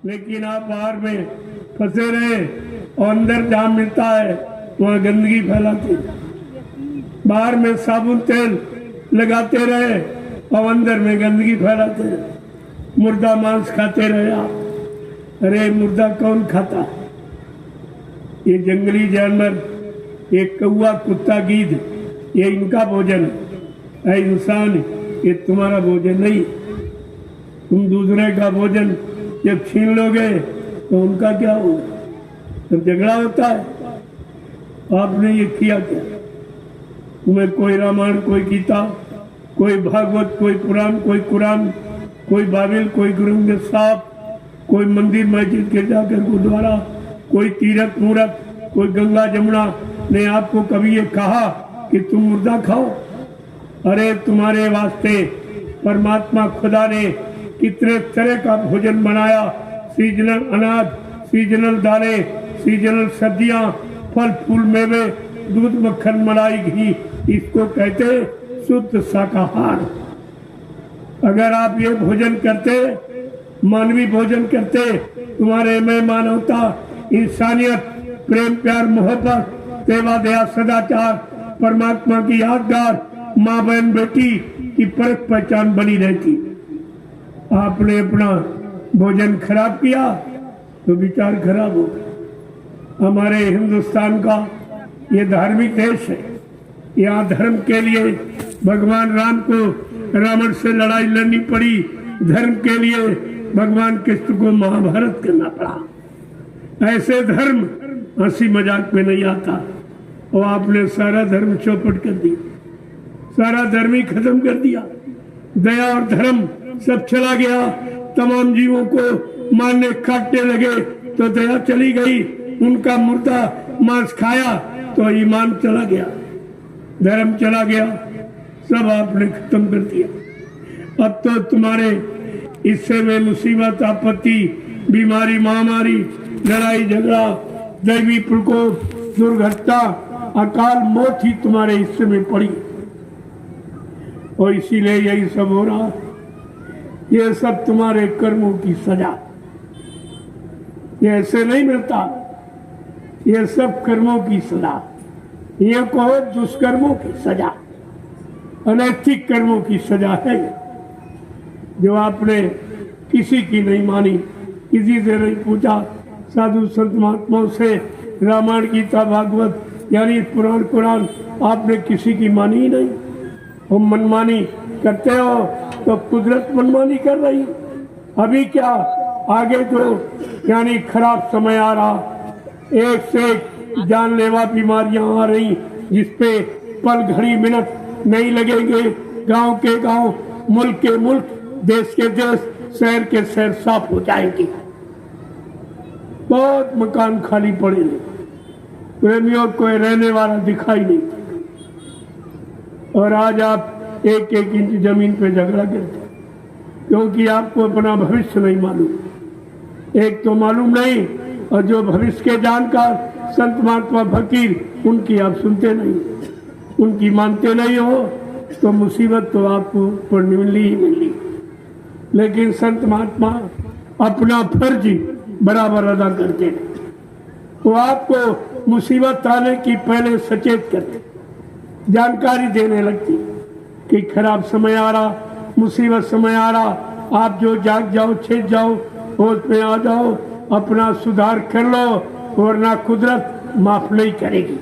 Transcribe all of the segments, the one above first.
लेकिन आप बाहर में फंसे रहे और अंदर जहाँ मिलता है वहाँ गंदगी फैलाते, बाहर में साबुन तेल लगाते रहे और अंदर में गंदगी फैलाते रहे, मुर्दा मांस खाते रहे आप। अरे मुर्दा कौन खाता? ये जंगली जानवर, ये कौवा, कुत्ता, गीध, ये इनका भोजन है। इंसान ये तुम्हारा भोजन नहीं। तुम दूसरे का भोजन जब छीन लोगे तो उनका क्या होगा? तब झगड़ा होता है। आपने ये किया क्या? तुम्हें कोई रामायण, कोई गीता, कोई भागवत, कोई पुराण, कोई कुरान, कोई बाइबल, कोई ग्रंथ साहब, कोई मंदिर मस्जिद के जाकर गुरुद्वारा, कोई तीर्थ मूर्त, कोई गंगा जमुना ने आपको कभी ये कहा कि तुम मुर्दा खाओ? अरे तुम्हारे वास्ते परमात्मा खुदा ने कितने तरह का भोजन बनाया। सीजनल अनाज, सीजनल दालें, सीजनल सब्जियां, फल फूल, मेवे, दूध, मक्खन, मलाई, घी, इसको कहते शुद्ध शाकाहार। अगर आप ये भोजन करते, मानवीय भोजन करते, तुम्हारे में मानवता, इंसानियत, प्रेम, प्यार, मोहब्बत, सेवा, दया, सदाचार, परमात्मा की यादगार, माँ बहन बेटी की परख पहचान बनी रहती। आपने अपना भोजन खराब किया तो विचार खराब होगा। हमारे हिंदुस्तान का ये धार्मिक देश है। यहाँ धर्म के लिए भगवान राम को रावण से लड़ाई लड़नी पड़ी, धर्म के लिए भगवान कृष्ण को महाभारत करना पड़ा। ऐसे धर्म हंसी मजाक में नहीं आता। और आपने सारा धर्म चौपट कर दिया, सारा धर्म ही खत्म कर दिया। दया और धर्म सब चला गया। तमाम जीवों को मारने काटने लगे तो दया चली गई। उनका मुर्दा मांस खाया तो ईमान चला गया, धर्म चला गया, सब आपने खत्म कर दिया। अब तो तुम्हारे हिस्से में मुसीबत, आपत्ति, बीमारी, महामारी, लड़ाई झगड़ा, दैवी प्रकोप, दुर्घटना, अकाल मौत ही तुम्हारे हिस्से में पड़ी। और इसीलिए यही सब हो रहा। ये सब तुम्हारे कर्मों की सजा। ये ऐसे नहीं मिलता, ये सब कर्मों की सजा। ये कहो दुष्कर्मों की सजा, अनैतिक कर्मों की सजा है। जो आपने किसी की नहीं मानी, किसी से नहीं पूछा, साधु संत महात्माओं से, रामायण, गीता, भागवत यानी पुराण, कुरान आपने किसी की मानी ही नहीं। वो मनमानी करते हो तो कुदरत मनमानी कर रही। अभी क्या, आगे जो यानी खराब समय आ रहा, एक से एक जानलेवा बीमारियां आ रही, जिसपे पल घड़ी मिनट नहीं लगेंगे। गांव के गांव, मुल्क के मुल्क, देश के देश, शहर के शहर साफ हो जाएंगे। बहुत मकान खाली पड़े, प्रेमियों को रहने वाला दिखाई नहीं। और आज आप एक एक इंच जमीन पे झगड़ा करते, क्योंकि आपको अपना भविष्य नहीं मालूम। एक तो मालूम नहीं, और जो भविष्य के जानकार संत महात्मा फकीर, उनकी आप सुनते नहीं, उनकी मानते नहीं हो, तो मुसीबत तो आपको पर मिली ही मिली। लेकिन संत महात्मा अपना फर्ज बराबर अदा करते हैं। वो आपको मुसीबत आने की पहले सचेत करते, जानकारी देने लगती कि खराब समय आ रहा, मुसीबत समय आ रहा, आप जो जाग जाओ, छिप जाओ, होश में आ जाओ, अपना सुधार कर लो, वरना कुदरत माफ नहीं करेगी।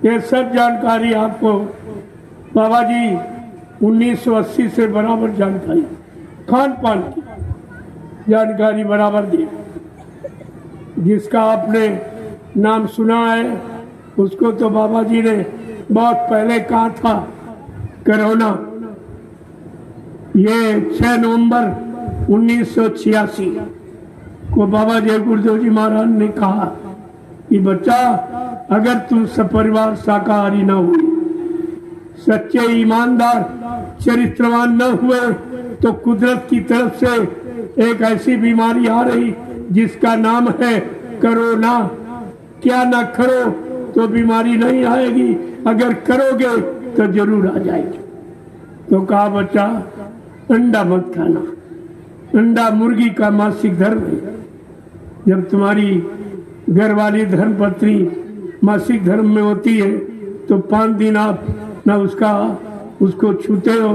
ये सब जानकारी आपको बाबा जी 1980 से बराबर जानकारी, खान पान की जानकारी बराबर दी। जिसका आपने नाम सुना है, उसको तो बाबा जी ने बहुत पहले कहा था। कोरोना, ये 6 नवंबर 1986 को बाबा जय गुरुदेव जी महाराज ने कहा कि बच्चा, अगर तुम सपरिवार शाकाहारी न हुए, सच्चे ईमानदार, चरित्रवान न हुए, तो कुदरत की तरफ से एक ऐसी बीमारी आ रही जिसका नाम है कोरोना। क्या ना करो तो बीमारी नहीं आएगी, अगर करोगे तो जरूर आ जाएगी। तो कहा बच्चा, अंडा मत खाना, अंडा मुर्गी का मासिक धर्म है। जब तुम्हारी घरवाली धर्मपत्नी मासिक धर्म में होती है तो 5 दिन आप न उसको छूते हो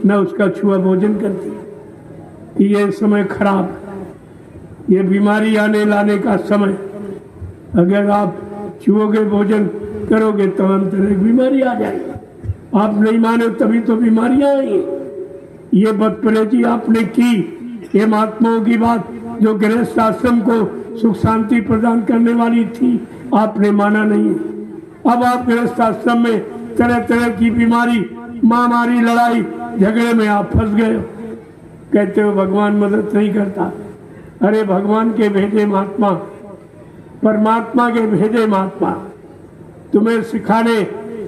न उसका छुआ भोजन करते हो। ये समय खराब, ये बीमारी आने लाने का समय। अगर आप छुओगे भोजन करोगे तो अंतर एक बीमारी आ जाएगी। आप नहीं माने तभी तो बीमारियां आई। ये बदपरहेजी आपने की, ये महात्माओं की बात जो गृहस्थ आश्रम को सुख शांति प्रदान करने वाली थी, आपने माना नहीं। अब आप गृहस्थ आश्रम में तरह तरह की बीमारी, महामारी, लड़ाई झगड़े में आप फंस गए। कहते हो भगवान मदद नहीं करता। अरे भगवान के भेजे महात्मा, परमात्मा के भेजे महात्मा तुम्हें सिखाने,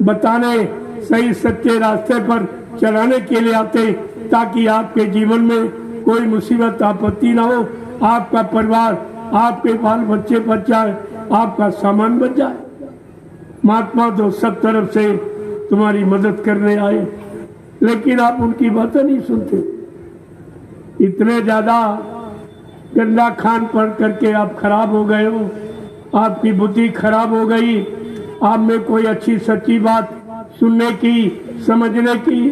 बताने, सही सच्चे रास्ते पर चलाने के लिए आते, ताकि आपके जीवन में कोई मुसीबत आपत्ति ना हो, आपका परिवार, आपके बाल बच्चे बच जाए, आपका सामान बच जाए। महात्मा तो सब तरफ से तुम्हारी मदद करने आए, लेकिन आप उनकी बातें नहीं सुनते। इतने ज्यादा गंदा खान पर करके आप खराब हो गए हो, आपकी बुद्धि खराब हो गई। आप में कोई अच्छी सच्ची बात सुनने की, समझने की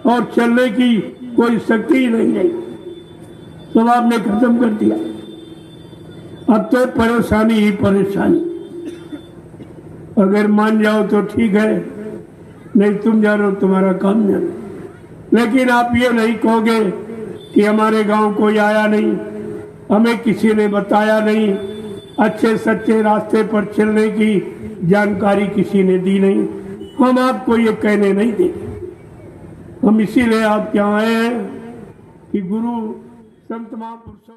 और चलने की कोई शक्ति ही नहीं है। सब आपने खत्म कर दिया। अब तो परेशानी ही परेशानी। अगर मान जाओ तो ठीक है, नहीं तुम जानो तुम्हारा काम जानो। लेकिन आप ये नहीं कहोगे कि हमारे गांव कोई आया नहीं, हमें किसी ने बताया नहीं, अच्छे सच्चे रास्ते पर चलने की जानकारी किसी ने दी नहीं। हम आपको ये कहने नहीं देंगे। हम इसीलिए आप क्या आए हैं कि गुरु संत महापुरुषों